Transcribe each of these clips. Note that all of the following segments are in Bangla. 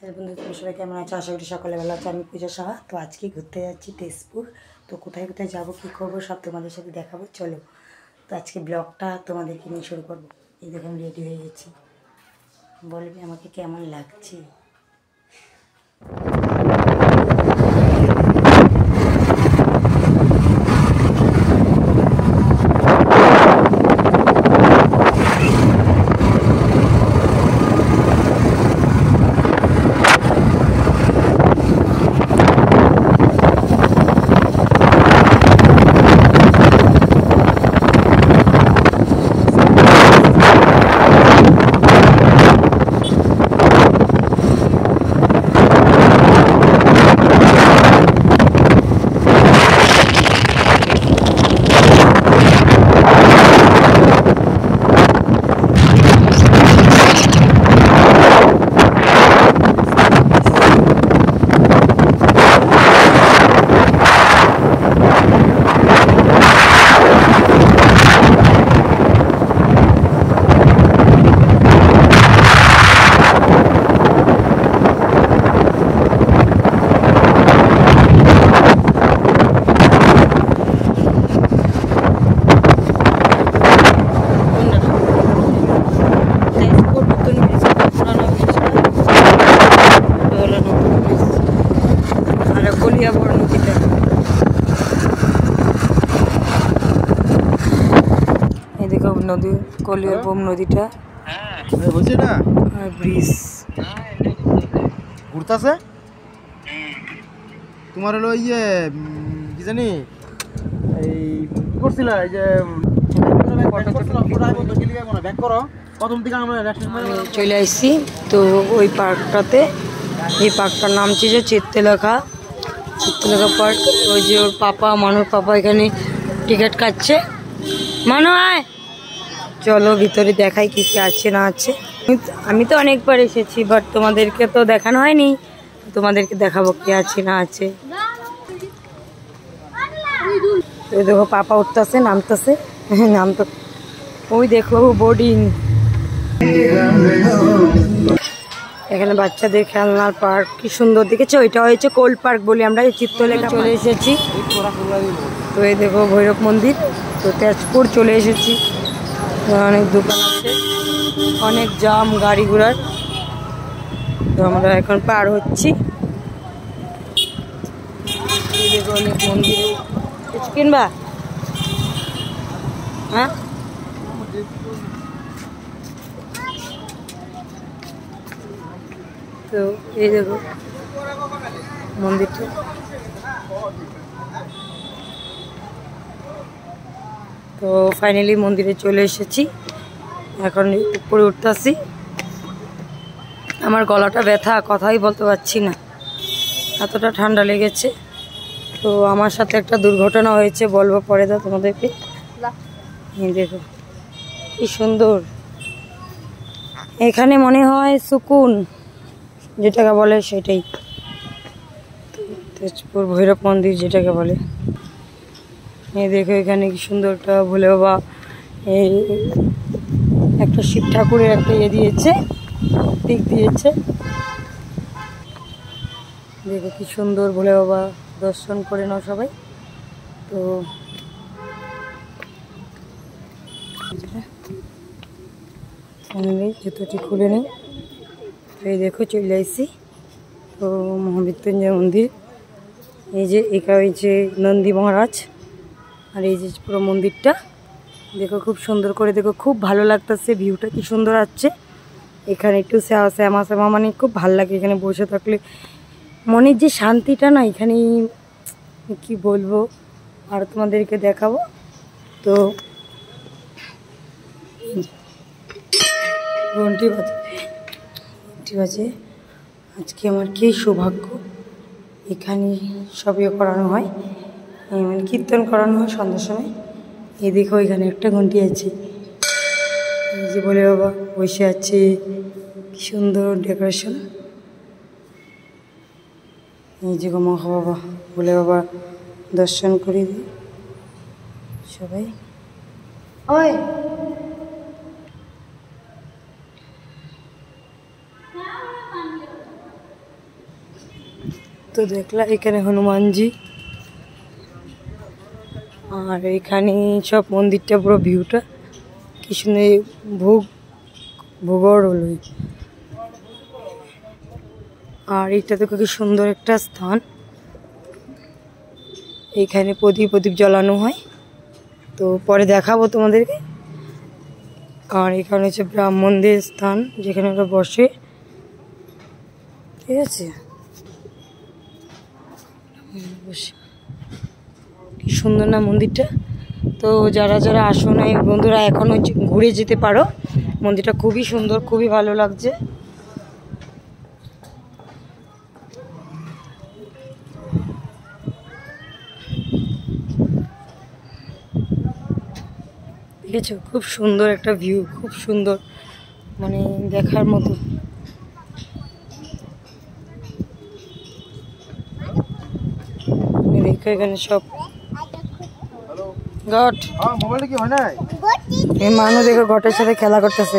হ্যালো বন্ধু, তুমি সবাই কেমন আছো? আশা করি সকালে ভালো আছো। আমি পূজা সাহা। তো আজকে ঘুরতে যাচ্ছি তেজপুর। তো কোথায় কোথায় যাবো, কী করবো সব তোমাদের সাথে দেখাবো। চলো, তো আজকে ব্লগটা তোমাদেরকে নিয়ে শুরু করবো। এই দেখুন রেডি হয়ে গেছি, বলবে আমাকে কেমন লাগছে। নদী কলিয়ারবম নদীটা হচ্ছে না আর ব্রিজ ঘুরতেছে। তোমার হলো ইয়ে কি জানি এই কি করছিল এই যে ব্যাক করো প্রথম থেকে আমরা চলে আসছি। তো ওই পার্কটাতে, এই পার্কটার নাম ছিল চিত্রলেখা পার্ক। ওই যে ওর পাপা, মানুর পাপা এখানে টিকিট কাটছে। মানু আয়, চলো ভিতরে দেখাই কি কি আছে না আছে। আমি তো অনেকবার এসেছি, বাট তোমাদেরকে তো দেখানো হয়নি। তোমাদেরকে দেখাবো কি আছে না আছে। ওই দেখো পাপা উঠতেছে, নামতেছে, নামতে। ওই দেখো বোর্ডিং, এখানে বাচ্চাদের খেলনার পার্ক কি সুন্দর দেখেছো। ওইটা হয়েছে কোল পার্ক বলি আমরা। এই চিত্রলেখা চলে এসেছি। তো এই দেখো ভৈরব মন্দির। তো তেজপুর চলে এসেছি। অনেক দোকান আছে, অনেক জাম গাড়ি ঘোড়ার। তো আমরা এখন পার হচ্ছি। অনেক মন্দির। কিছু কিনবা? হ্যাঁ, তো এই দেখো মন্দিরটা। তো ফাইনালি মন্দিরে চলে এসেছি। এখন উপরে উঠতেছি। আমার গলাটা ব্যথা, কথাই বলতে পারছি না, এতটা ঠান্ডা লেগেছে। তো আমার সাথে একটা দুর্ঘটনা হয়েছে, বলবো পরে দাও তোমাদেরকে। দেখো কি সুন্দর, এখানে মনে হয় সুকুন যেটাকে বলে সেটাই। তেজপুর ভৈরব মন্দির যেটাকে বলে। এই দেখো এখানে কি সুন্দর একটা ভোলে বাবা, এই একটা শিব ঠাকুরের একটা ইয়ে দিয়েছে, দিক দিয়েছে। দেখো কি সুন্দর ভোলে বাবা, দর্শন করে নাও সবাই। তো জুতোটি খুলে নেই। তো এই দেখো চলে আসছি। তো মহামৃত্যুঞ্জয় মন্দির। এই যে একা হয়েছে নন্দী মহারাজ। আর এই যে পুরো মন্দিরটা দেখো খুব সুন্দর করে। দেখো খুব ভালো লাগতেছে, ভিউটা কি সুন্দর আসছে। এখানে একটু শ্যামা শ্যামা, মানে খুব ভালো লাগে এখানে বসে থাকলে। মনের যে শান্তিটা না, এখানে কি বলবো, আর তোমাদেরকে দেখাবো। তো ঘন্টি বাজে। আজকে আমার কি সৌভাগ্য, এখানে সবই করানো হয়, মানে কীর্তন করানো হয় সন্ধ্যার সময়। এই দেখো এখানে একটা ঘন্টি আছে, এই যে বলে বাবা বসে আছে, কি সুন্দর ডেকোরেশন। এই যে গো মা বাবা, বলে বাবা দর্শন করে দিই সবাই। ওই তো দেখলাম এখানে হনুমানজি, আর এখানে সব মন্দিরটা পুরো ভিউটা কি সুন্দর, ভূগোল হলো। আর এটা তো খুবই সুন্দর একটা স্থান, এখানে প্রদীপ জ্বালানো হয়, তো পরে দেখাবো তোমাদেরকে। আর এখানে হচ্ছে ব্রাহ্মণদের স্থান, যেখানে ওরা বসে, ঠিক আছে। কি সুন্দর না মন্দিরটা। তো যারা যারা আসো নাই বন্ধুরা, এখনো ঘুরে যেতে পারো, মন্দিরটা খুবই সুন্দর, খুবই ভালো লাগছে। দেখেছো, খুব সুন্দর একটা ভিউ, খুব সুন্দর, মানে দেখার মতো। দেখো এখানে সব ঘট, মানুষ দেখো ঘটের সাথে খেলা করতেছে।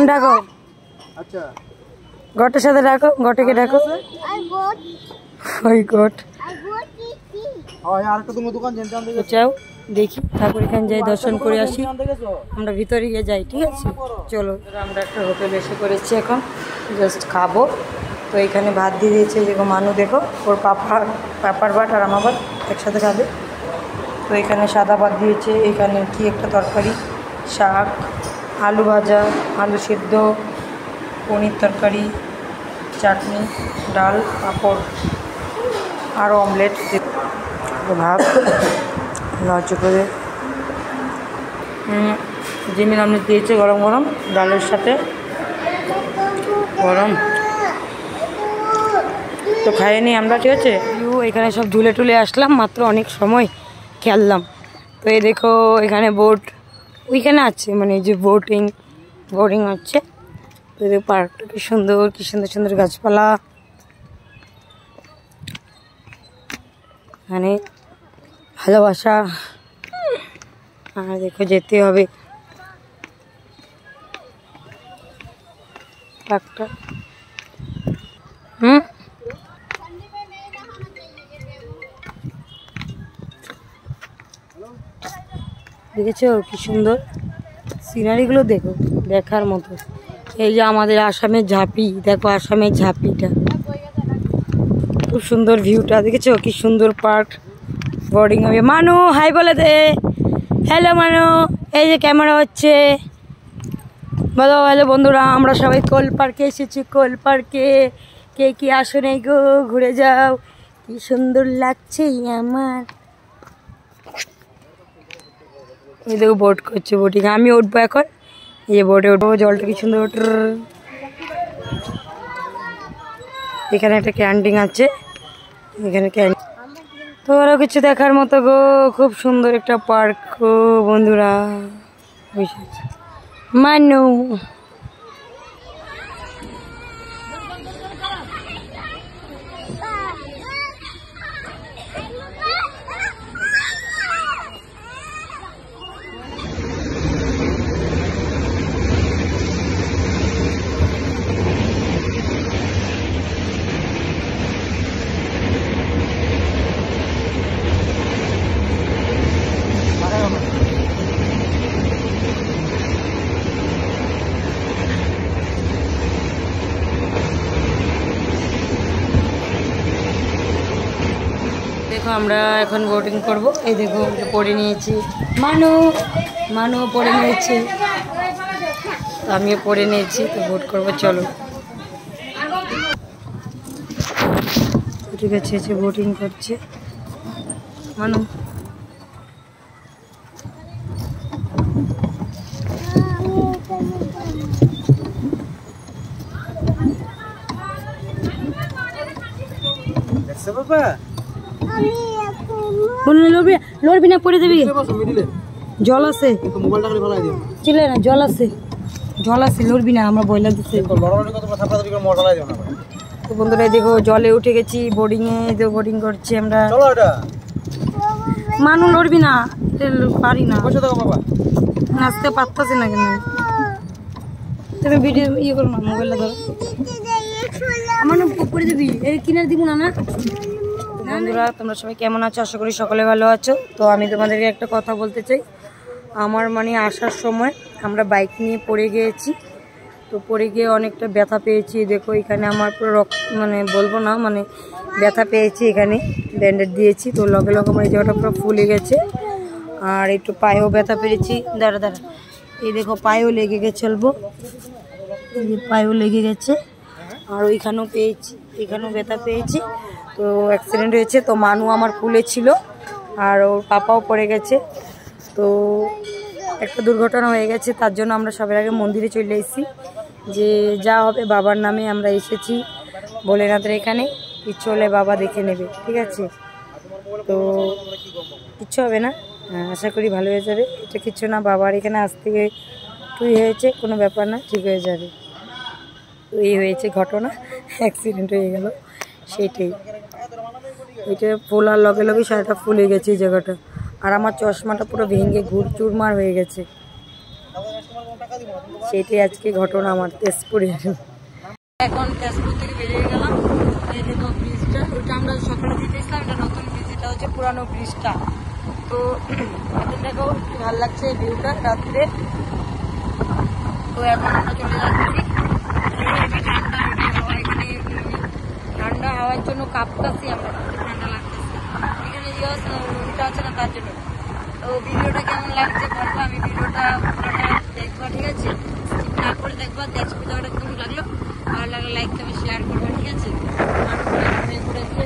ডাকো, আচ্ছা ঘটের সাথে ডাকো, ঘটেকে ডাকো। ওই ঘট যাও, দেখি ঠাকুর এখানে যাই, দর্শন করে আসি, আমরা ভিতরে গিয়ে যাই, ঠিক আছে। চলো, আমরা একটা হোটেলে এসে পড়েছি, এখন জাস্ট খাবো। তো এখানে ভাত দিয়ে দিয়েছে, যেরকম মানু দেখো, ওর পাপার ভাত আর আমার ভাত একসাথে খাবে। তো এখানে সাদা ভাত দিয়েছে, এখানে কি একটা তরকারি, শাক, আলু ভাজা, আলু সিদ্ধ, পনির তরকারি, চাটনি, ডাল, পাঁপড় আর অমলেট, ভাত লজ্জা করে জিমিন অমলেট দিয়েছে, গরম গরম ডালের সাথে, গরম। তো খাইয়ে নিই আমরা, ঠিক আছে। এখানে সব ঝুলে টুলে আসলাম, মাত্র অনেক সময় খেললাম। তো এই দেখো এখানে বোট ওইখানে আছে, মানে যে বোটিং হচ্ছে। তো এই পার্কটা কি সুন্দর, কি সুন্দর সুন্দর গাছপালা, মানে ভালোবাসা। আর দেখো যেতে হবে পার্কটা। দেখেছো কি সুন্দর সিনারিগুলো, দেখো দেখার মতো। এই যে আমাদের আসামের ঝাঁপি, দেখো আসামের ঝাঁপিটা, খুব সুন্দর ভিউটা, দেখেছো কি সুন্দর পার্ক। বোর্ডিং হবে। মানু হাই বলে দে, হ্যালো মানু, এই যে ক্যামেরা হচ্ছে, বলো হ্যালো বন্ধুরা। আমরা সবাই কোল পার্কে এসেছি, কোল পার্কে কে কি আসো নেই গো, ঘুরে যাও, কি সুন্দর লাগছে আমার। এই দেখো বোট করছে, বোটিং, আমি উঠবো এখন, এই যে বোটে উঠবো, জলটা কি সুন্দর। এখানে একটা ক্যান্টিন আছে, এখানে তো আরও কিছু দেখার মতো গো, খুব সুন্দর একটা পার্ক গো বন্ধুরা। মানু দেখো আমরা এখন বোটিং করব। এই দেখো পরে নিয়েছি, মানু পরে নিয়েছি, আমিও পরে নিয়েছি, তো বোট করবো, চলো। ঠিক আছে, বোটিং করছে মানু। লড়বি না, পড়ে দেবি, জল আছে, চিলে না, জল আছে, লড়বি না, আমরা বইলা দিচ্ছি। তো বন্ধুরা দেখো জলে উঠে গেছি, বোটিং করছি আমরা। মানু লড়বি না, পারি না, নাচতে পারতাছি না কেন। তুমি ভিডিও ইয়ে করো না, মোবাইলটা ধরো। আমার নাম করে দিবি এর কিনার দিব না না। বন্ধুরা তোমরা সবাই কেমন আছো? আশা করি সকলে ভালো আছো। তো আমি তোমাদেরকে একটা কথা বলতে চাই। আমার মানে আসার সময় আমরা বাইক নিয়ে পড়ে গিয়েছি, তো পড়ে গিয়ে অনেকটা ব্যথা পেয়েছি। দেখো এখানে আমার পুরো রক্ত, মানে বলবো না, মানে ব্যথা পেয়েছি। এখানে ব্যান্ডেড দিয়েছি, তো লগে লগে আমার এই জায়গাটা পুরো ফুলে গেছে। আর একটু পায়েও ব্যথা পেয়েছি। দাঁড়া দাঁড়া, এই দেখো পায়েও লেগে গেছে, চলবো, এই যে পায়েও লেগে গেছে। আর ওইখানেও পেয়েছি, এখানেও ব্যথা পেয়েছি। তো অ্যাক্সিডেন্ট হয়েছে, তো মানু আমার কুলে ছিল আর ওর পাপাও পড়ে গেছে। তো একটা দুর্ঘটনা হয়ে গেছে, তার জন্য আমরা সবার আগে মন্দিরে চলে এসেছি, যে যা হবে বাবার নামে আমরা এসেছি ভোলেনাথের এখানে। কিচ্ছু হলে বাবা দেখে নেবে, ঠিক আছে? তো কিচ্ছু হবে না, আশা করি ভালো হয়ে যাবে। এটা কিচ্ছু না, বাবার এখানে আজ থেকে টুই হয়েছে, কোনো ব্যাপার না, ঠিক হয়ে যাবে। তো এই হয়েছে ঘটনা, অ্যাক্সিডেন্ট হয়ে গেল সেটাই। এটা ফোলার লগে লগে সারাটা ফুলে গেছে এই জায়গাটা। আর আমার চশমাটা পুরো ভেঙে চুরমার হয়ে গেছে, সেটাই আজকে ঘটনা আমার তেজপুরে। এখন তেজপুর থেকে বেরিয়ে গেলাম। এই দেখো ব্রিজটা, ওইটা আমরা সকালে যেতেছিলাম, এটা নতুন ব্রিজ, এটা হচ্ছে পুরানো ব্রিজটা। তো দেখো ভালো লাগছে ভিউটা রাত্রে। তো এখন আমরা চলে যাচ্ছি, ঠান্ডা হাওয়ার জন্য কাঁপতাছি আমরা, ঠান্ডা লাগতেছে। এখানে রুমটা আছে না, তার জন্য। তো ভিডিওটা কেমন লাগছে বলবো, আমি ভিডিওটা দেখবো, ঠিক আছে? না করে দেখবো, তেজপুর জায়গাটা কেমন লাগলো, ভালো লাগলে লাইক করে শেয়ার করবো, ঠিক আছে? ঘুরেছে